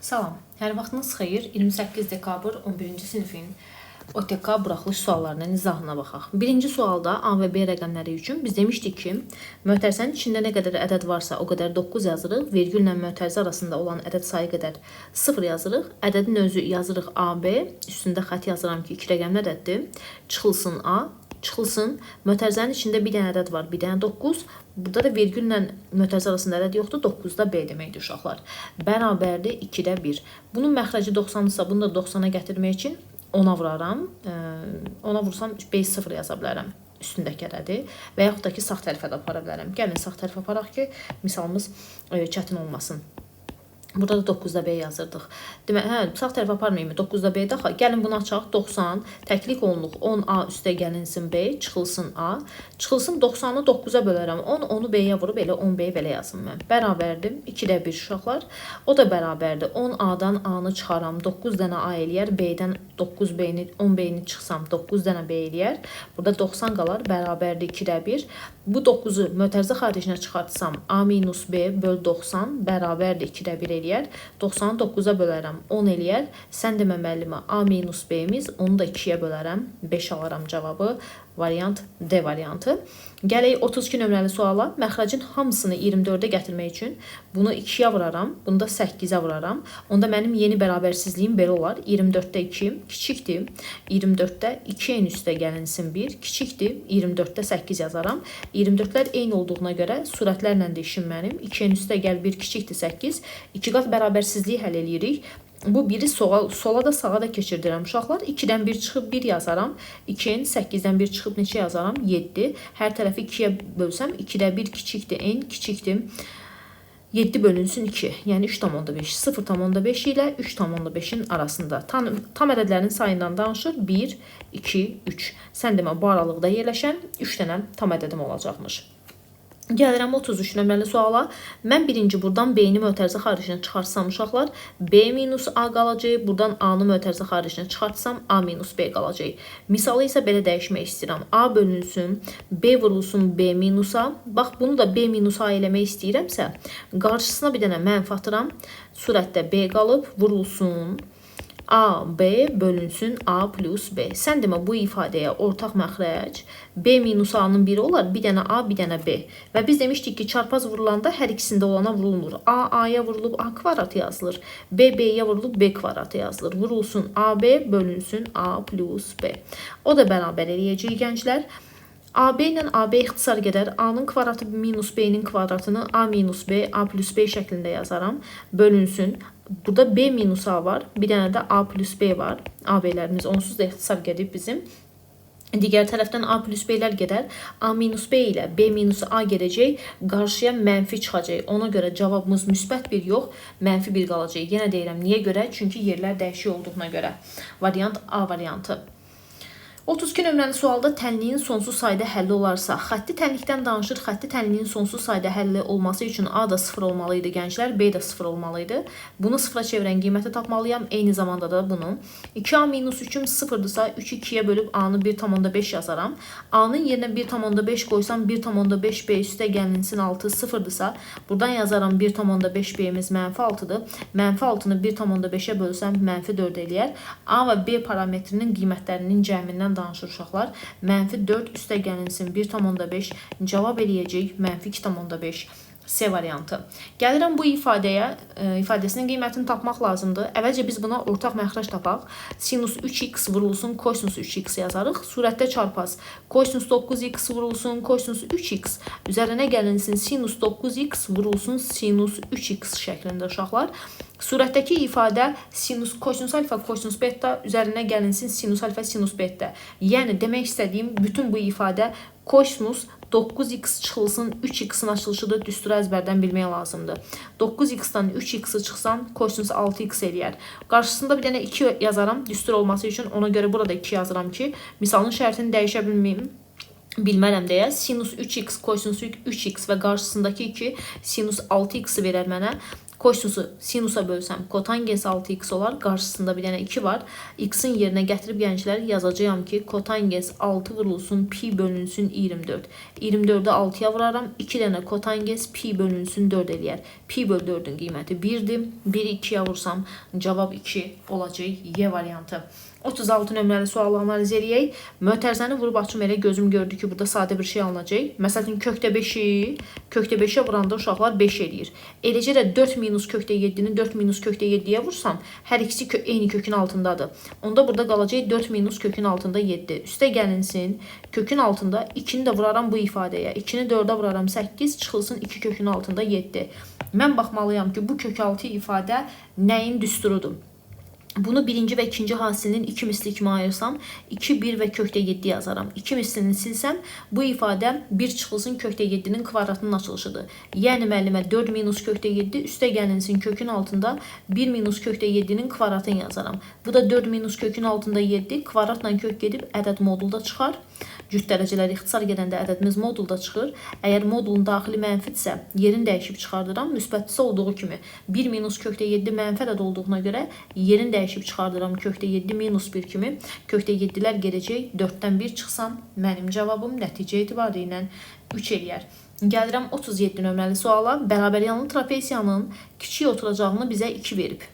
Salam, hər vaxtınız xeyir. 28 dekabr 11-ci sinifin OTK buraxılış suallarının izahına baxaq. Birinci sualda A və B rəqəmləri üçün biz demişdik ki, mötərizənin içində nə qədər ədəd varsa o qədər 9 yazırıq, vergüllə mötərizə arasında olan ədəd sayı qədər 0 yazırıq. Ədədin özü yazırıq AB, üstündə xətt yazıram ki, 2 rəqəmli ədəddir. Çıxılsın A, çıxılsın. Mötərizənin içində bir dənə ədəd var, bir dənə 9. Burada da vergüllə mötərizə arasında ədəd yoxdur. 9-da B deməkdir uşaqlar. Bərabərdir 2-də 1. Bunun məxrəci 90-dırsa, bunu da 90-a gətirmək üçün 10-a vuraram. 10-a vursam 5-0 yaza bilərəm üstündəki ədədi və yaxud da ki, sağ tərəfə də apara bilərəm. Gəlin sağ tərəfə aparaq ki, misalımız çətin olmasın. Burada da 9-da B yazırdıq. Demək, sağ tərəfə aparmayayım, 9-da B daha. Gəlin bunu açaq, 90, təklik onluq, 10A üstə gəlinsin B, çıxılsın A. Çıxılsın 90-ı 9-a bölərəm, 10-u B-yə vurub, elə 10B-yi belə yazım mən. Bərabərdir, 2-də 1 uşaqlar. O da bərabərdir, 10A-dan A-nı çıxaram, 9 dənə A eləyər, B-dən 9B-ni, 10B-ni çıxsam, 9 dənə B eləyər. Burada 90 qalar, bərabərdir 2-də 1. Bu 9-u mötərizə xaricinə çıxartsam, A minus B böl 90, bərabərdir 2-də 1 eləyər. 90-ı 9-a bölərəm, 10 eləyər. Sən demə müəllimə, A minus B-miz, onu da 2-yə bölərəm, 5 alaram cavabı. Variant D variantı. Gələk 32 nömrəli suala. Məxrəcin hamısını 24-ə gətirmək üçün bunu 2-yə vuraram, bunu da 8-ə vuraram. Onda mənim yeni bərabərsizliyim belə olar. 24-də 2 kiçikdir. 24-də 2-nin üstə gəlinsin 1 kiçikdir. 24-də 8 yazaram. 24-lər eyni olduğuna görə surətlərlə də işim mənim. 2-nin üstə gəl 1 kiçikdir 8. 2 qat bərabərsizliyi həll edirik. Bu biri sola da sağa da keçirdirəm uşaqlar. 2-dən 1 çıxıb 1 yazaram. 2-nin 8-dən 1 çıxıb neçə yazaram? 7. Hər tərəfi 2-yə bölsəm 2-də 1 kiçikdir, n kiçikdir. 7 bölünsün 2. Yəni 3,5. 0,5 ilə 3,5-in arasında. Tam ədədlərin sayından danışır. 1, 2, 3. Sən demə bu aralıqda yerləşən 3 dənə tam ədədim olacaqmış. Gəlirəm 33 nömrəli suala. Mən birinci buradan B-ni mötərizə xaricinə çıxartsam uşaqlar, B minus A qalacaq. Buradan A-nı mötərizə xaricinə çıxartsam, A minus B qalacaq. Misalı isə belə dəyişmək istəyirəm. A bölünsün, B vurulsun B minusa. Bax, bunu da B minus A eləmək istəyirəmsə, qarşısına bir dənə mənfi atıram. Surətdə B qalıb, vurulsun. A, B bölünsün A plus B. Sən demə bu ifadəyə ortaq məxrəc B minus A-nın biri olar, bir dənə A, bir dənə B. Və biz demişdik ki, çarpaz vurulanda hər ikisində olana vurulmur. A, A-ya vurulub A kvadratı yazılır. B, B-yə vurulub B kvadratı yazılır. Vurulsun A, B bölünsün A plus B. O da bərabər eləyəcək gənclər. AB ilə AB ixtisar gedər. A-nın kvadratı minus B-nin kvadratını A minus B, A plus B şəklində yazaram. Bölünsün. Burada B minus A var. Bir dənə də A plus B var. AB-lərimiz onsuz da ixtisar gedib bizim. Digər tərəfdən A plus B-lər gedər. A minus B ilə B minus A gedəcək. Qarşıya mənfi çıxacaq. Ona görə cavabımız müsbət 1 yox, mənfi 1 qalacaq. Yenə deyirəm, niyə görə? Çünki yerlər dəyişik olduğuna görə. Variant A variantı. 32 nömrəli sualda tənliyin sonsuz sayda həlli olarsa, xətti tənlikdən danışır, xətti tənliyin sonsuz sayda həlli olması üçün A da 0 olmalıydı gənclər, B də 0 olmalıydı. Bunu 0-a çevirən qiyməti tapmalıyam, eyni zamanda da bunu. 2A minus 3-üm 0-dırsa, 3-ü 2-yə bölüb A-nı 1,5 yazaram. A-nın yerinə 1,5 qoysam, 1,5 B üstə gəlinsin 6 0-dırsa, buradan yazaram 1,5 B-miz mənfi 6-dır. Mənfi 6-nı 1,5-ə bölsəm, mənfi 4 eləyər. A və B parametrinin qiymətlərinin cəmindən danışır uşaqlar. Mənfi 4 üstə gəlinsin 1,5 cavab eləyəcək mənfi 2,5 C variantı. Gəlirəm bu ifadəsinin qiymətini tapmaq lazımdır. Əvvəlcə biz buna ortaq məxrəc tapaq. Sinus 3x vurulsun, kosinus 3x yazarıq. Surətdə çarpaz. Kosinus 9x vurulsun, kosinus 3x. Üzərinə gəlinsin sinus 9x vurulsun, sinus 3x şəklində uşaqlar. Surətdəki ifadə sinus, kosinus alfa, kosinus beta, üzərinə gəlinsin sinus alfa, sinus beta. Yəni, demək istədiyim bütün bu ifadə kosinus 9x çıxılsın 3x-in açılışıdır. Düsturu əzbərdən bilmək lazımdır. 9x-dan 3x-i çıxsam, kosinus 6x eləyər. Qarşısında bir dənə 2 yazaram düstur olması üçün. Ona görə burada 2 yazıram ki, misalın şərtini dəyişə bilmərəm deyə. Sinus 3x, kosinus 3x və qarşısındakı 2 sinus 6x-i verər mənə. Kosinusu sinusa bölsəm kotangens 6x olar. Qarşısında bir dənə 2 var. X-in yerinə gətirib gənclər yazacağam ki, kotangens 6 vurulsun pi bölünsün 24. 24'ü 6'ya vuraram. 2 dənə kotangens pi bölünsün 4 eləyər. Pi böl 4'ün qiyməti 1'dir. 1'i 2'ya vursam cavab 2 olacaq. Y variantı. 36 nömrəli sualı analiz eləyək. Mötərizəni vurub açım elə gözüm gördü ki, burada sadə bir şey alınacaq. Məsələn, kökdə 5'e vuranda uşaqlar 5 eləyir. Eləcə də 4 minus kökdə 7'ni 4 minus kökdə 7'yə vursam, hər ikisi eyni kökün altındadır. Onda burada qalacaq 4 minus kökün altında 7. Üstə gəlinsin, kökün altında 2'ni də vuraram bu ifadəyə. 2'ni 4'ə vuraram 8, çıxılsın 2 kökün altında 7. Mən baxmalıyam ki, bu kök altı ifadə nəyin düsturudur? Bunu birinci ve ikinci hasilinin 2 misli kimi ayırsam 2, 1 ve kökdə 7 yazaram. 2 mislini silsəm bu ifadə 1 çıxılsın kökdə 7'nin kvadratının açılışıdır. Yəni müəllimə 4 minus kökdə 7 üstə gəlinsin kökün altında 1 minus kökdə 7'nin kvadratını yazaram. Bu da 4 minus kökün altında 7 kvadratla kök gedib ədəd modulda çıxar. Cüt dərəcələr ixtisar gedəndə ədədimiz modulda çıxır. Əgər modulun daxili mənfidirsə, yerin dəyişib çıxardıram. Müsbətdirsə olduğu kimi 1 minus kökdə 7 mənfi ədəd olduğuna görə yerin dəyişib çıxardıram kökdə 7 minus 1 kimi. Kökdə 7'lər gedəcək. 4'dən 1 çıxsam mənim cavabım nəticə etibarı ilə 3 eləyər. Gəlirəm 37 nömrəli suala. Bərabəryanlı trapesiyanın kiçik oturacağını bizə 2 verib.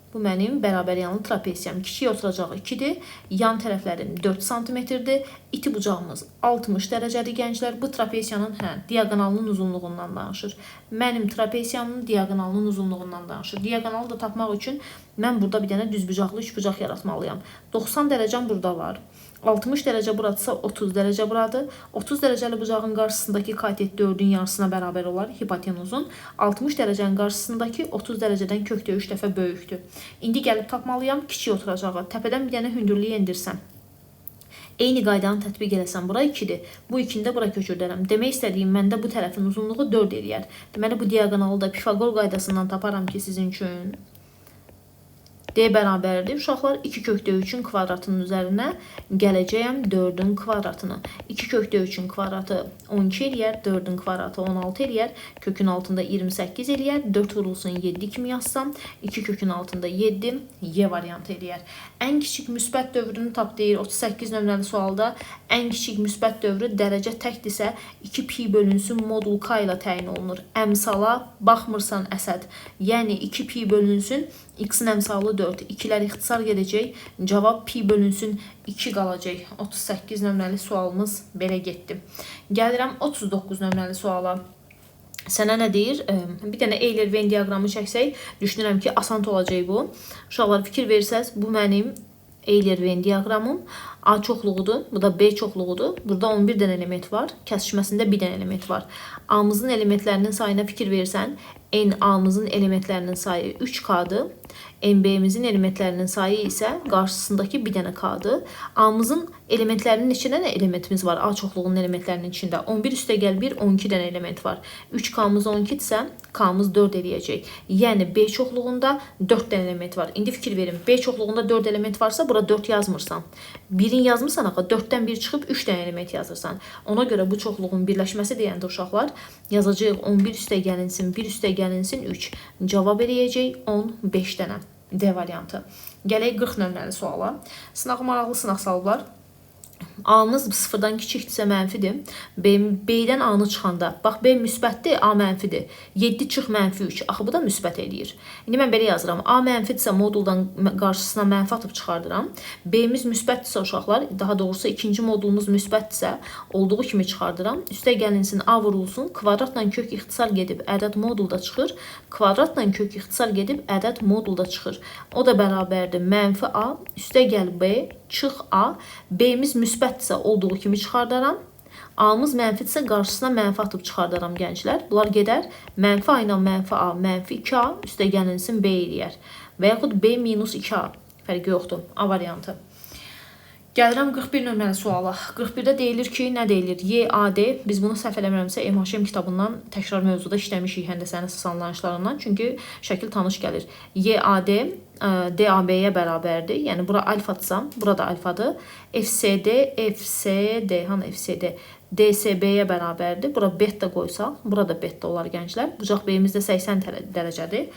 Bu mənim bərabəryanlı trapesiyam. Kiçik oturacağı 2'dir. Yan tərəflərim 4 cm-dir. İti bucağımız 60 dərəcədir gənclər. Bu trapesiyanın diaqonalının uzunluğundan danışır. Mənim trapesiyamın diaqonalının uzunluğundan danışır. Diaqonalı da tapmaq üçün mən burada bir dənə düz bucaqlı 3 bucaq yaratmalıyam. 90 dərəcəm burada var. 60 dərəcə buradırsa 30 dərəcə buradır. 30 dərəcəli bucağın qarşısındakı katet 4'ün yarısına bərabər olar hipotenuzun. 60 dərəcənin qarşısındakı 30 dərəcədən kökdə 3 dəfə böyükdür. İndi gəlib tapmalıyam kiçik oturacağı. Təpədən bir dənə hündürlüyü endirsəm. Eyni qaydanı tətbiq eləsəm bura 2'dir. Bu 2'ni də bura köçürdərəm. Demək istədiyim məndə bu tərəfin uzunluğu 4 eləyər. Deməli bu diaqonalı da Pifagor qaydasından taparam ki sizin üçün. D bərabərdir. Uşaqlar 2 kökdə 3'ün kvadratının üzərinə gələcəyəm 4'ün kvadratını. 2 kökdə 3'ün kvadratı 12 eləyər, 4'ün kvadratı 16 eləyər, kökün altında 28 eləyər, 4 vurulsun 7 kimi yazsam, 2 kökün altında 7, Y variantı eləyər. Ən kiçik müsbət dövrünü tap deyir 38 nömrəli sualda. Ən kiçik müsbət dövrü dərəcə təkdirsə 2 pi bölünsün modul k ilə təyin olunur. Əmsala baxmırsan əsəd. Yəni 2 pi bölünsün x-in əmsalı 4. 2'lər ixtisar gedəcək. Cavab pi bölünsün 2 qalacaq. 38 nömrəli sualımız belə getdi. Gəlirəm 39 nömrəli suala. Sənə nə deyir? Bir dənə Euler-Venn diaqramı çəksək, düşünürəm ki, asan olacaq bu. Uşaqlar fikir versəz, bu mənim Euler-Venn diaqramım. A çoxluğudur, bu da B çoxluğudur. Burada 11 dənə element var. Kəsişməsində bir dənə element var. A-mızın elementlərinin sayına fikir versən, N-A-mızın elementlərinin sayı 3K-dır. NB-mizin elementlərinin sayı isə qarşısındakı bir dənə K-dır. A-mızın elementlərinin neçə dənə elementimiz var? A çoxluğunun elementlərinin içində 11 üstə gəl 1, 12 dənə element var. 3K-mız 12-dirsə, K-mız 4 eləyəcək. Yəni B çoxluğunda 4 dənə element var. İndi fikir verin, B çoxluğunda 4 element varsa, bura 4 yazmırsan. 1'in yazmırsan, 4'dən 1 çıxıb 3 dənə element yazırsan. Ona görə bu çoxluğun birləşməsi deyəndə uşaqlar yazacağıq 11 üstə gəlinsin, 1 üstə gəlinsin 3. Cavab eləyəcək 15 dənə. D variantı. Gələk 40 nömrəli suala. Sınağı maraqlı sınaq salıblar. A-mız 0'dan kiçikdirsə mənfidir. B-dən A-nı çıxanda, bax B müsbətdir, A mənfidir. 7 çıx mənfi 3. Axı bu da müsbət eləyir. İndi mən belə yazıram. A mənfidirsə moduldan qarşısına mənfi atıb çıxardıram. B-miz müsbətdirsə uşaqlar, daha doğrusu ikinci modulumuz müsbətdirsə, olduğu kimi çıxardıram. Üstə gəlinsin A vurulsun. Kvadratla kök ixtisar gedib ədəd modulda çıxır. Kvadratla kök ixtisar gedib ədəd modulda çıxır. O da bərabərdir mənfi A. Üstə gəl B. Çıx A. B-miz müsbətdirsə olduğu kimi çıxardaram. A-mız mənfidirsə qarşısına mənfi atıb çıxardaram gənclər. Bunlar gedər. Mənfi A ilə mənfi A, mənfi 2A üstə gəlinsin B eləyər. Və yaxud B minus 2A. Fərqi yoxdur. A variantı. Gəlirəm 41 nömrəli suala. 41'də deyilir ki, nə deyilir? YAD, biz bunu səhv eləmirəmsə MHM kitabından təkrar mövzuda işləmişik həndəsənin əsas anlayışlarından. Çünki şəkil tanış gəlir. YAD DAB-yə bərabərdir. Yəni bura alfadırsam, burada alfadır. FCD, FCD, hanı FCD? DSB-yə bərabərdir. Bura beta qoysaq, burada beta olar gənclər. Bucaq B-imiz də 80 dərəcədir.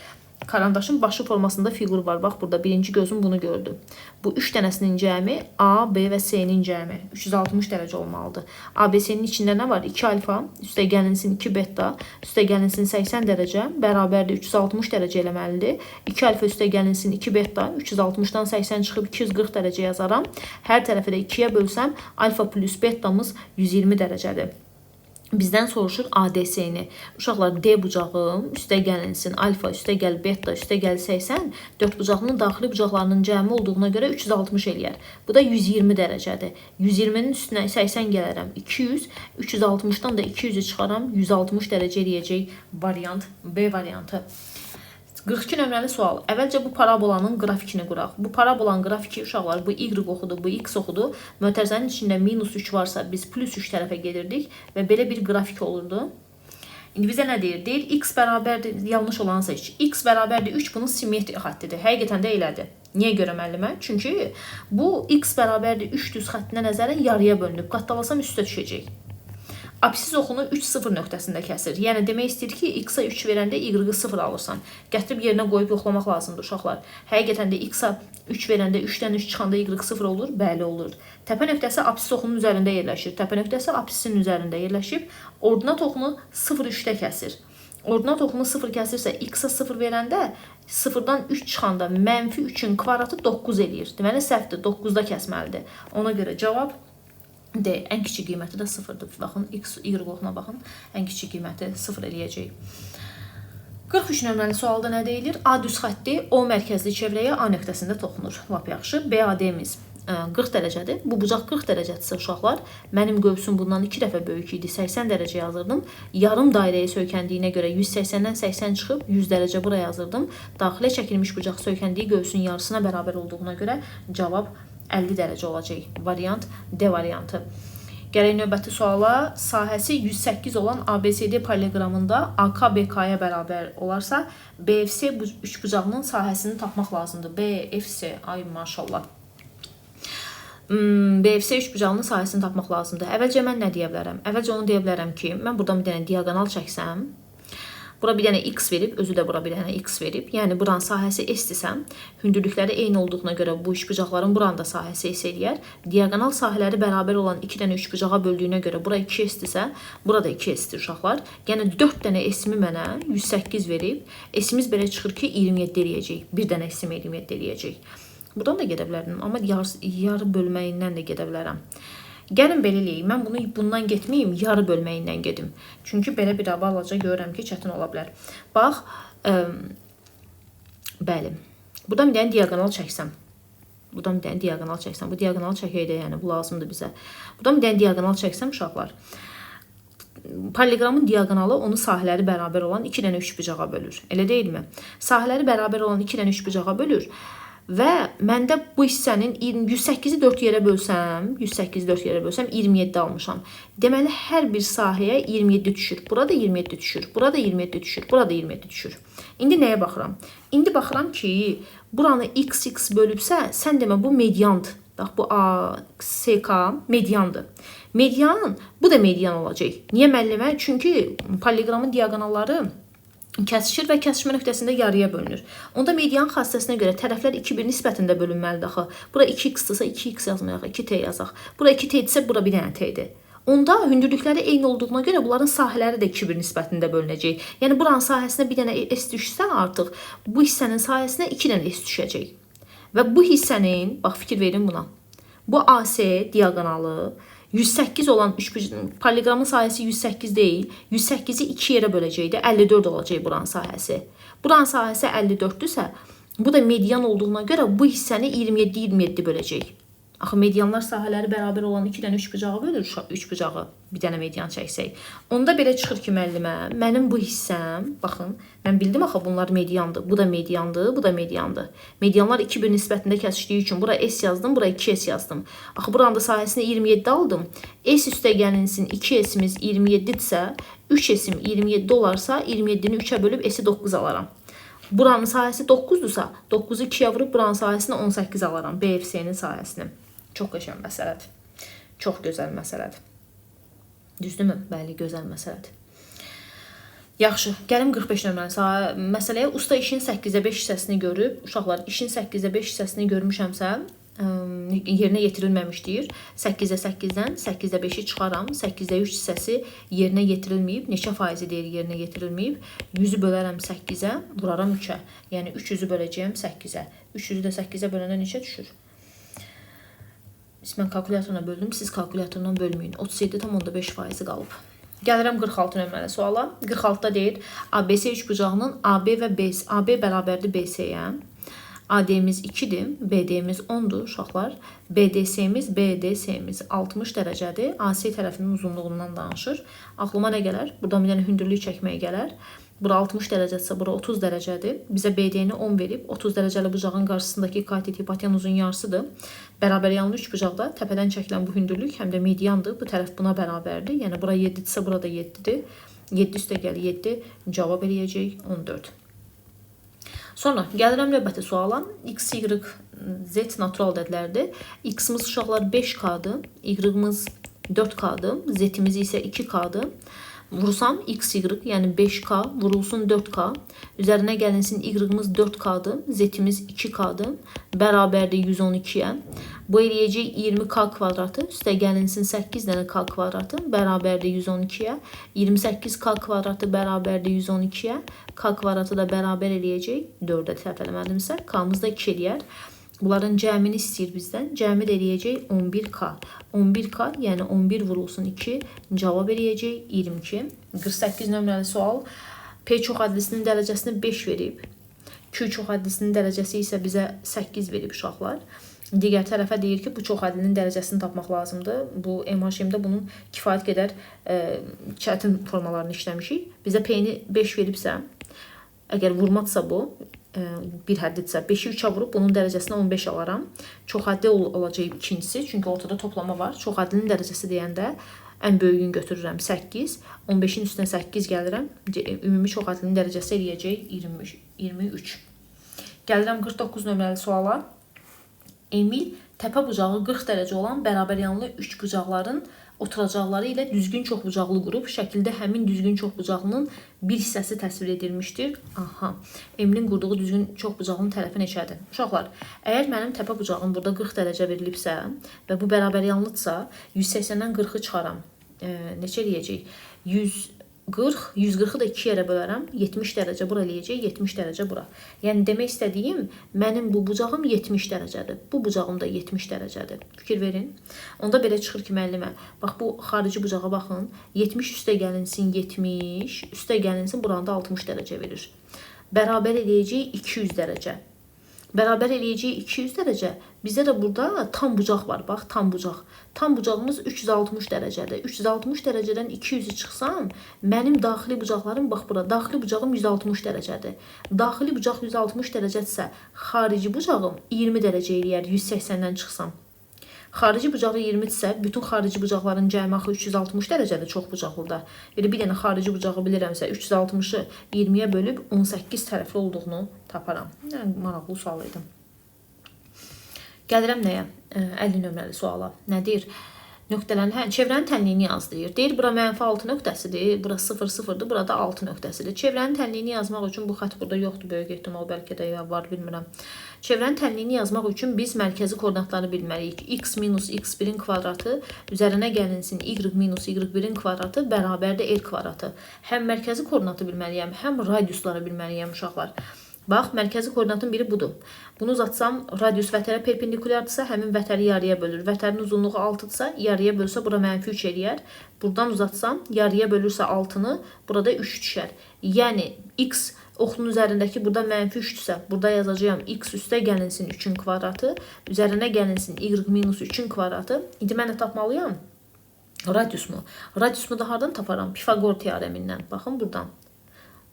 Karandaşın başı formasında fiqur var. Bax, burada birinci gözüm bunu gördü. Bu 3 dənəsinin cəmi A, B və C-nin cəmi 360 dərəcə olmalıdır. ABC-nin içində nə var? 2 alfa, üstə gəlinsin 2 beta, üstə gəlinsin 80 dərəcə, bərabərdir 360 dərəcə eləməlidir. 2 alfa üstə gəlinsin 2 beta, 360-dan 80 çıxıb 240 dərəcə yazaram. Hər tərəfi də 2-yə bölsəm, alfa plus betamız 120 dərəcədir. Bizdən soruşur ADS-ni. Uşaqlar, D bucağım üstə gəlinsin alfa, üstə gəl beta, üstə gəl 80. 4 bucağının daxili bucaqlarının cəmi olduğuna görə 360 eləyər. Bu da 120 dərəcədir. 120-nin üstünə 80 gələrəm. 200, 360-dan da 200-ü çıxaram. 160 dərəcə eləyəcək variant B variantı. 42 nömrəli sual. Əvvəlcə bu parabolanın qrafikini quraq. Bu parabolanın qrafiki uşaqlar, bu y oxudu, bu x oxudu. Mötərizənin içində minus 3 varsa biz plus 3 tərəfə gedirdik və belə bir qrafik olurdu. İndi bizə nə deyir? Deyir x bərabərdir, yanlış olanı seç. X bərabərdir 3 bunun simmetri xəttidir. Həqiqətən də elədir. Niyə görə müəllimə? Çünki bu x bərabərdir 3 düz xəttinə nəzərən yarıya bölünüb. Qatdalasam üstə düşəcək. Apsis oxunu 3-0 nöqtəsində kəsir. Yəni demək istəyir ki, x-a 3 verəndə y-ı 0 alırsan. Gətirib yerinə qoyub yoxlamaq lazımdır uşaqlar. Həqiqətən də x-a 3 verəndə 3-dən 3 çıxanda y-ı 0 olur? Bəli olur. Təpə nöqtəsi apsis oxunun üzərində yerləşir. Təpə nöqtəsi apsisin üzərində yerləşib. Ordinat oxunu 0-3-də kəsir. Ordinat oxunu 0 kəsirsə, x-a 0 verəndə 0-dan 3 çıxanda mənfi 3-ün kvadratı 9 eləyir. Deməli, səhvdir, 9-da kəsməlidir. Ona görə cavab D. Ən kiçik qiyməti də 0-dır. Baxın, x, y oxuna baxın. Ən kiçik qiyməti 0 eləyəcək. 43 nömrəli sualda nə deyilir? A düz xətti O mərkəzli çevrəyə A nöqtəsində toxunur. Lap yaxşı. BAD-miz 40 dərəcədir. Bu bucaq 40 dərəcədirsə uşaqlar, mənim qövsüm bundan 2 dəfə böyük idi. 80 dərəcə yazırdım. Yarım dairəyə söykəndiyinə görə 180-dən 80 çıxıb 100 dərəcə bura yazırdım. Daxilə çəkilmiş bucaq söykəndiyi qövsün yarısına bərabər olduğuna görə cavab 50 dərəcə olacaq. Variant D variantı. Gələk növbəti suala. Sahəsi 108 olan ABCD paralleqramında AK BK-ya bərabər olarsa, BFC üçbucağının sahəsini tapmaq lazımdır. BFC, ay maşallah. BFC üçbucağının sahəsini tapmaq lazımdır. Əvvəlcə mən nə deyə bilərəm? Əvvəlcə onu deyə bilərəm ki, mən buradan bir dənə diagonal çəksəm, bura bir dənə x verib, özü də bura bir dənə x verib. Yəni buranın sahəsi s-dirsə, hündürlükləri eyni olduğuna görə bu üçbucaqların buranın da sahəsi s eləyər. Diagonal sahələri bərabər olan 2 dənə üçbucağa böldüyünə görə bura 2s-dirsə, burada 2s-dir uşaqlar. Yəni 4 dənə s-mi mənə 108 verib. S-imiz belə çıxır ki, 27 eləyəcək. Bir dənə s-im 27 eləyəcək. Buradan da gedə bilərdim, amma yarı bölməyindən də gedə bilərəm. Gəlin belə eləyim. Mən bunu bundan getməyim, yarı bölməyindən gedim. Çünki belə bir balaca görürəm ki, çətin ola bilər. Bax, bəli. Buradan bir dənə diagonal çəksəm. Buradan bir dənə diagonal çəksəm. Bu diagonal çəkəkdə, yəni bu lazımdır bizə. Buradan bir dənə diagonal çəksəm uşaqlar. Paralleqramın diagonalı onu sahələri bərabər olan 2 dənə üçbucağa bölür. Elə deyilmi? Sahələri bərabər olan 2 dənə üçbucağa bölür. Və məndə bu hissənin 108-i 4 yerə bölsəm, 27 almışam. Deməli, hər bir sahəyə 27 düşür. Burada 27 düşür. Burada 27 düşür. Burada 27 düşür. İndi nəyə baxıram? İndi baxıram ki, buranı x bölübsə, sən demə bu mediandır. Bax, bu A, SK mediandır. Median, bu da median olacaq. Niyə müəllimə? Çünki paralleqramın diagonalları kəsişir və kəsişmə nöqtəsində yarıya bölünür. Onda median xassəsinə görə tərəflər 2-1 nisbətində bölünməlidir axı. Bura 2x-dırsa 2x yazmayaq, 2t yazaq. Bura 2t-dirsə bura bir dənə t-dir. Onda hündürlükləri eyni olduğuna görə bunların sahələri də 2-1 nisbətində bölünəcək. Yəni buranın sahəsinə bir dənə s düşsə artıq bu hissənin sahəsinə 2 dənə s düşəcək. Və bu hissənin, bax fikir verin buna. Bu AC diagonalı 108 olan paralleqramın sahəsi 108 deyil. 108-i 2 yerə böləcəkdə 54 olacaq buranın sahəsi. Buranın sahəsi 54-dürsə, bu da median olduğuna görə bu hissəni 27-27 böləcək. Axı medianlar sahələri bərabər olan 2 dənə üçbucağı bölür, üçbucağı bir dənə median çəksək. Onda belə çıxır ki, müəllimə, mənim bu hissəm, baxın, mən bildim axı bunlar mediandır. Bu da mediandır, bu da mediandır. Medianlar 2-1 nisbətində kəsişdiyi üçün bura s yazdım, bura 2s yazdım. Axı buranın da sahəsini 27 aldım. S üstə gəlinsin 2s'imiz 27-dirsə, 3s'im 27 olarsa, 27-ni 3-ə bölüb s-i 9 alaram. Buranın sahəsi 9-dursa, 9-u 2-yə vurub buranın sahəsini 18 alaram, BFC-nin sahəsini. Çox qəşəng məsələdir. Çox gözəl məsələdir. Düzdürmü? Bəli, gözəl məsələdir. Yaxşı, gəlim 45 nömrəli məsələyə. Usta işin 8-də 5 hissəsini görüb, uşaqlar işin 8-də 5 hissəsini görmüşəmsə, yerinə yetirilməmişdir. 8-də 8-dən 8-də 5-i çıxaram. 8-də 3 hissəsi yerinə yetirilməyib. Neçə faizi deyir yerinə yetirilməyib? 100-ü bölərəm 8-ə, vuraram 3-ə. Yəni 300-ü böləcəyəm 8-ə. 300-ü də 8-ə böləndə neçə düşür? Mən kalkulyatorla böldüm, siz kalkulyatorla bölməyin. 37,5% qalıb. Gəlirəm 46 nömrəli suala. 46-da deyir, ABC üçbucağının AB və BC, AB bərabərdir BC-yə. AD-miz 2-dir, BD-miz 10-dur uşaqlar. BDC-miz 60 dərəcədir. AC tərəfinin uzunluğundan danışır. Aklıma nə gələr? Buradan bir dənə hündürlük çəkməyə gələr. Bura 60 dərəcədirsə, bura 30 dərəcədir. Bizə BD-ni 10 verib. 30 dərəcəli bucağın qarşısındakı katet hipotenuzun yarısıdır. Bərabər yanlı üçbucaqda təpədən çəkilən bu hündürlük həm də mediandır. Bu tərəf buna bərabərdir. Yəni bura 7-dirsə, burada 7-dir. 7 üstə gəl 7. Cavab eləyəcək 14. Sonra gəlirəm növbəti suala. X, Y, Z natural ədədlərdir. X-miz uşaqlar 5K-dır. Y-miz 4K-dır. Z-miz isə 2K-dır. Vursam X, Y, yəni 5K vurulsun 4K. Üzərinə gəlinsin Y-miz 4K-dır. Z-miz 2K-dır. Bərabərdir 112-yə. Bu eləyəcək 20K kvadratı. Üstə gəlinsin 8 dənə K kvadratı. Bərabərdir 112-yə. 28K kvadratı bərabərdir 112-yə. K kvadratı da bərabər eləyəcək 4-ə tərəf eləmədimsə. K-mız da 2 eləyər. Bunların cəmini istəyir bizdən. Cəmi də eləyəcək 11K. 11K, yəni 11 vurulsun 2. Cavab eləyəcək 22. 48 nömrəli sual. P çox ədlisinin dərəcəsini 5 verib. Q çox ədlisinin dərəcəsi isə bizə 8 verib uşaqlar. Digər tərəfə deyir ki, bu çox ədlinin dərəcəsini tapmaq lazımdır. Bu MHM-də bunun kifayət qədər çətin formalarını işləmişik. Bizə P-ni 5 veribsə, əgər vurmadsa bu, bir həddidirsə 5-i 3-ə vurub bunun dərəcəsinə 15 alaram. Çox həddi olacaq ikincisi, çünki ortada toplama var. Çox hədlinin dərəcəsi deyəndə ən böyüyünü götürürəm 8. 15-in üstünə 8 gəlirəm. Ümumi çox hədlinin dərəcəsi eləyəcək 23. Gəlirəm 49 nömrəli suala. Emil təpə bucağı 40 dərəcə olan bərabər yanlı üç bucaqların oturacaqları ilə düzgün çoxbucaqlı qrup şəkildə həmin düzgün çoxbucaqlının bir hissəsi təsvir edilmişdir. Aha. Emilin qurduğu düzgün çoxbucaqlının tərəfi neçədir? Uşaqlar, əgər mənim təpə bucağım burada 40 dərəcə verilibsə və bu bərabər yanlıdsa, 180-dən 40-ı çıxaram. Neçə eləyəcək? 140-ı da 2 yerə bölərəm. 70 dərəcə bura eləyəcək, 70 dərəcə bura. Yəni demək istədiyim, mənim bu bucağım 70 dərəcədir. Bu bucağım da 70 dərəcədir. Fikir verin. Onda belə çıxır ki, müəllimə, bax bu xarici bucağa baxın. 70 üstə gəlinsin 70, üstə gəlinsin buranda 60 dərəcə verir. Bərabər eləyəcək 200 dərəcə. Bərabər eləyəcək 200 dərəcə. Bizdə də burada tam bucaq var. Bax, tam bucaq. Tam bucağımız 360 dərəcədir. 360 dərəcədən 200-ü çıxsam, mənim daxili bucaqlarım, bax bura, daxili bucağım 160 dərəcədir. Daxili bucaq 160 dərəcədirsə, xarici bucağım 20 dərəcə eləyər 180-dən çıxsam. Xarici bucağı 20-dirsə, bütün xarici bucaqların cəmi axı 360 dərəcədir çox bucaqlıda. Yəni bir dənə xarici bucağı bilirəmsə, 360-ı 20-yə bölüb 18 tərəfli olduğunu taparam. Yəni, maraqlı sual idi. Gəlirəm nəyə? 50 nömrəli suala. Nə deyir? Nöqtələrin, çevrənin tənliyini yaz deyir. Deyir, bura mənfi 6 nöqtəsidir, bura 0,0-dır, burada 6 nöqtəsidir. Çevrənin tənliyini yazmaq üçün bu xətt burada yoxdur, böyük ehtimal, bəlkə də ya var, bilmirəm. Çevrənin tənliyini yazmaq üçün biz mərkəzi koordinatları bilməliyik. X minus x1-in kvadratı üzərinə gəlinsin y minus y1-in kvadratı bərabərdir r kvadratı. Həm mərkəzi koordinatı bilməliyəm, həm radiusları bilməliyəm uşaqlar. Bax, mərkəzi koordinatın biri budur. Bunu uzatsam, radius vətərə perpendikulyardırsa, həmin vətəri yarıya bölür. Vətərin uzunluğu 6-dırsa, yarıya bölsə, bura mənfi 3 eləyər. Buradan uzatsam, yarıya bölürsə 6-nı, burada 3 düşər. Yəni, x oxunun üzərindəki burada mənfi 3-dürsə, burada yazacağım x üstə gəlinsin 3-ün kvadratı, üzərinə gəlinsin y minus 3-ün kvadratı. İndi mən də tapmalıyam radiusmu. Radiusmu da hardan taparam? Pifagor teoremindən. Baxın, buradan.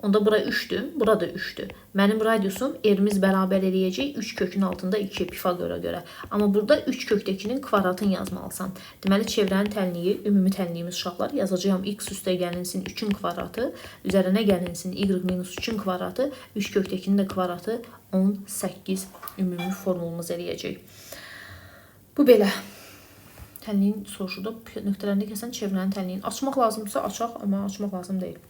Onda bura 3-dür, burada 3-dür. Mənim radiusum r-miz bərabər eləyəcək 3 kökün altında 2 Pifagora görə. Amma burada 3 kökdəkinin kvadratını yazmalısan. Deməli, çevrənin tənliyi, ümumi tənliyimiz uşaqlar, yazacağım x üstə gəlinsin 3-ün kvadratı, üzərinə gəlinsin y minus 3-ün kvadratı, 3 kökdəkinin də kvadratı 18 ümumi formulumuz eləyəcək. Bu belə. tənliyin soruşur da, nöqtələrində kəsən çevrənin tənliyini açmaq lazımdırsa açaq, amma açmaq lazım deyil.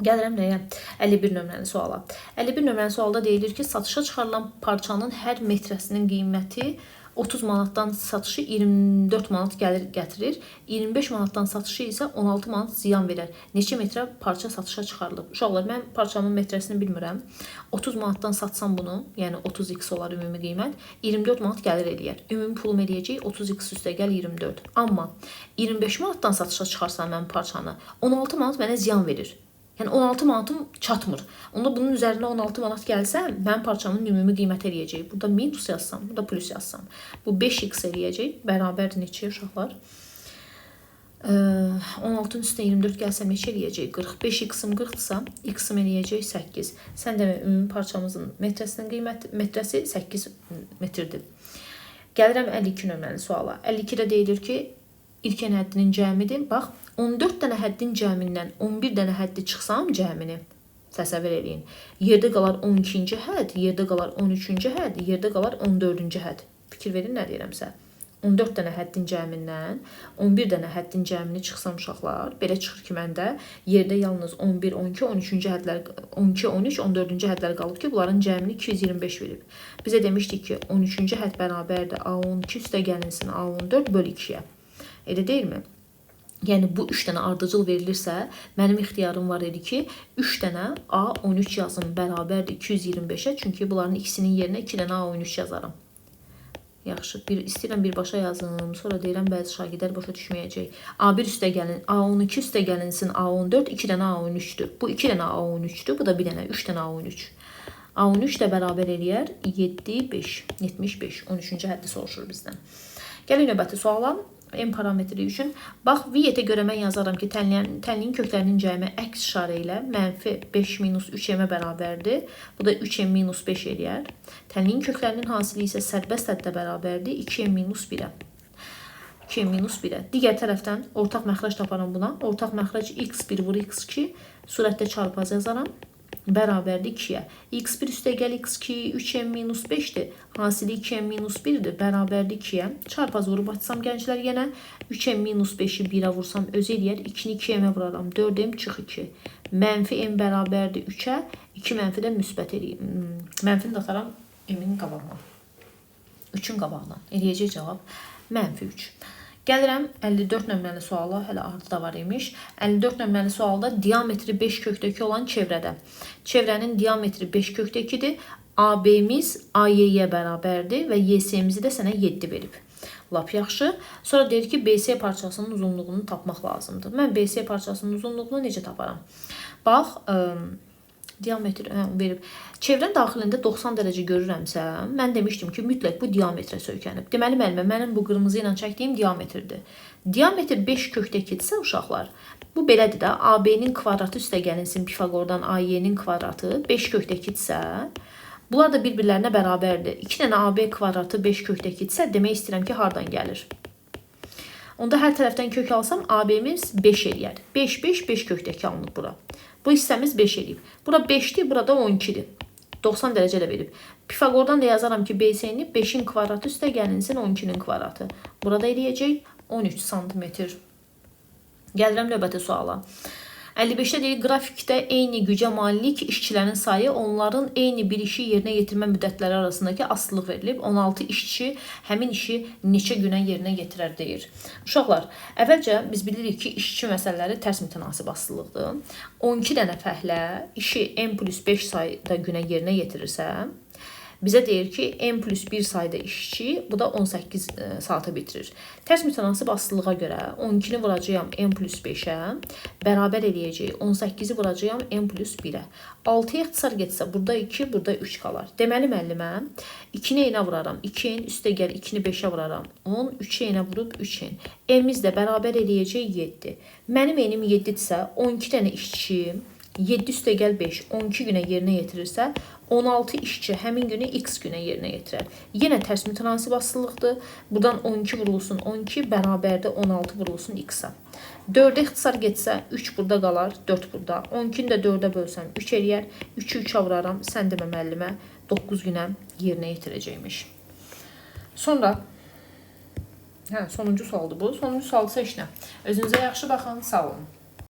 Gəlirəm nəyə? 51 nömrəli suala. 51 nömrəli sualda deyilir ki, satışa çıxarılan parçanın hər metrəsinin qiyməti 30 manatdan satışı 24 manat gəlir gətirir. 25 manatdan satışı isə 16 manat ziyan verər. Neçə metrə parça satışa çıxarılıb? Uşaqlar, mən parçamın metrəsini bilmirəm. 30 manatdan satsam bunu, yəni 30x olar ümumi qiymət, 24 manat gəlir eləyər. Ümumi pulum eləyəcək 30x üstəgəl 24. Amma 25 manatdan satışa çıxarsam mən parçanı, 16 manat mənə ziyan verir. Yəni 16 manatım çatmır. Onda bunun üzərinə 16 manat gəlsə, mən parçamın ümumi qiymət eləyəcək. Burada minus yazsam, burada plus yazsam. Bu 5x eləyəcək. Bərabərdir neçə uşaqlar? 16-ın üstünə 24 gəlsə neçə eləyəcək? 40. 5x-im 40-dırsa, x-im eləyəcək 8. Sən demə, ümumi parçamızın metrəsi 8 metrdir. Gəlirəm 52 nömrəli suala. 52-də deyilir ki, ilkin həddinin cəmidir. Bax, 14 dənə həddin cəmindən 11 dənə həddi çıxsam cəmini, təsəvvür eləyin. Yerdə qalar 12-ci hədd, yerdə qalar 13-cü hədd, yerdə qalar 14-cü hədd. Fikir verin nə deyirəmsə. 14 dənə həddin cəmindən 11 dənə həddin cəmini çıxsam uşaqlar, belə çıxır ki, məndə yerdə yalnız 11, 12, 13-cü hədlər, 12, 13, 14-cü hədlər qalıb ki, bunların cəmini 225 verib. Bizə demişdik ki, 13-cü hədd bərabərdir A12 üstə gəlinsin A14 bölü 2-yə. Elə deyilmi? Yəni bu 3 dənə ardıcıl verilirsə, mənim ixtiyarım var idi ki, 3 dənə A13 yazım bərabərdir 225-ə, çünki bunların ikisinin yerinə 2 dənə A13 yazarım. Yaxşı, istəyirəm birbaşa yazım, sonra deyirəm bəzi şagirdlər başa düşməyəcək. A1 üstə gəlin, A12 üstə gəlinsin A14, 2 dənə A13-dür. Bu 2 dənə A13-dür, bu da bir dənə, 3 dənə A13. A13 də bərabər eləyər 7, 5, 75, 13-cü həddi soruşur bizdən. Gəlin növbəti suala. M parametri üçün. Bax, V-yetə görə mən yazaram ki, tənliyin köklərinin cəmi əks işarə ilə mənfi 5 minus 3m bərabərdir. Bu da 3m minus 5 eləyər. Tənliyin köklərinin hasili isə sərbəst həddə bərabərdir 2m minus 1-ə. 2m minus 1-ə. Digər tərəfdən ortaq məxrəc taparam buna. Ortaq məxrəc x1 vur x2 surətdə çarpaz yazaram. Bərabərdir 2-yə. x1 üstəgəl x2 3m minus 5-dir. Hasili 2m minus 1-dir. Bərabərdir 2-yə. Çarpaz vurub açsam gənclər yenə 3m minus 5-i 1-ə vursam öz eləyər. 2-ni 2m-ə vuraram. 4m çıx 2. Mənfi m bərabərdir 3-ə. 2 mənfi də müsbət eləyim. Mənfini də ataram m-in qabağına. 3-ün qabağına. Eləyəcək cavab mənfi 3. Gəlirəm 54 nömrəli suala, hələ ardıda var imiş. 54 nömrəli sualda diametri 5 kökdəki olan çevrədə. Çevrənin diametri 5 kökdəkidir. AB-miz AY-yə bərabərdir və YS-mizi də sənə 7 verib. Lap yaxşı. Sonra deyir ki, BC parçasının uzunluğunu tapmaq lazımdır. Mən BC parçasının uzunluğunu necə taparam? Bax, diametr verib. Çevrənin daxilində 90 dərəcə görürəmsə, mən demişdim ki, mütləq bu diametrə söykənib. Deməli, müəllimə, mənim bu qırmızı ilə çəkdiyim diametrdir. Diametr 5 kökdəkidirsə, uşaqlar, bu belədir də, AB-nin kvadratı üstə gəlinsin Pifagordan AY-nin kvadratı 5 kökdəkidirsə, bunlar da bir-birlərinə bərabərdir. 2 dənə AB kvadratı 5 kökdəkidirsə, demək istəyirəm ki, hardan gəlir? Onda hər tərəfdən kök alsam, AB-miz 5 eləyər. 5, 5, 5 kökdəki alınıb bura. Bu hissəmiz 5 eləyib. Bura 5-dir, burada 12-dir. 90 dərəcə də verib. Pifagordan da yazaram ki, BC-ni 5-in kvadratı üstə gəlinsin 12-nin kvadratı. Burada eləyəcək 13 sm. Gəlirəm növbəti suala. 55-də deyir, qrafikdə eyni gücə malik işçilərin sayı onların eyni bir işi yerinə yetirmə müddətləri arasındakı asılılıq verilib. 16 işçi həmin işi neçə günə yerinə yetirər deyir. Uşaqlar, əvvəlcə biz bilirik ki, işçi məsələləri tərs mütənasib asılılıqdır. 12 dənə fəhlə işi n plus 5 sayda günə yerinə yetirirsə, bizə deyir ki, n plus 1 sayda işçi, bu da 18 saata bitirir. Tərs mütənasib asılılığa görə 12-ni vuracağım n plus 5-ə, bərabər eləyəcək 18-i vuracağım n plus 1-ə. 6-ya ixtisar getsə, burada 2, burada 3 qalar. Deməli, müəllimə, 2-ni n-ə vuraram, 2n üstə gəl, 2-ni 5-ə vuraram, 10, 3-ə n-ə vurub 3n. N-miz də bərabər eləyəcək 7. Mənim n-im 7-dirsə, 12 dənə işçi 7 üstə gəl 5, 12 günə yerinə yetirirsə, 16 işçi həmin günü x günə yerinə yetirər. Yenə tərs mütənasib asılılıqdır. Buradan 12 vurulsun 12, bərabərdə 16 vurulsun x-a. 4-ə ixtisar getsə, 3 burada qalar, 4 burada. 12-ni də 4-ə bölsəm, 3 eləyər. 3-ü 3-ə vuraram, sən demə müəllimə 9 günə yerinə yetirəcəkmiş. Sonra Hə, sonuncu sualdır bu. Sonuncu sualsa heç nə. Özünüzə yaxşı baxın, sağ olun.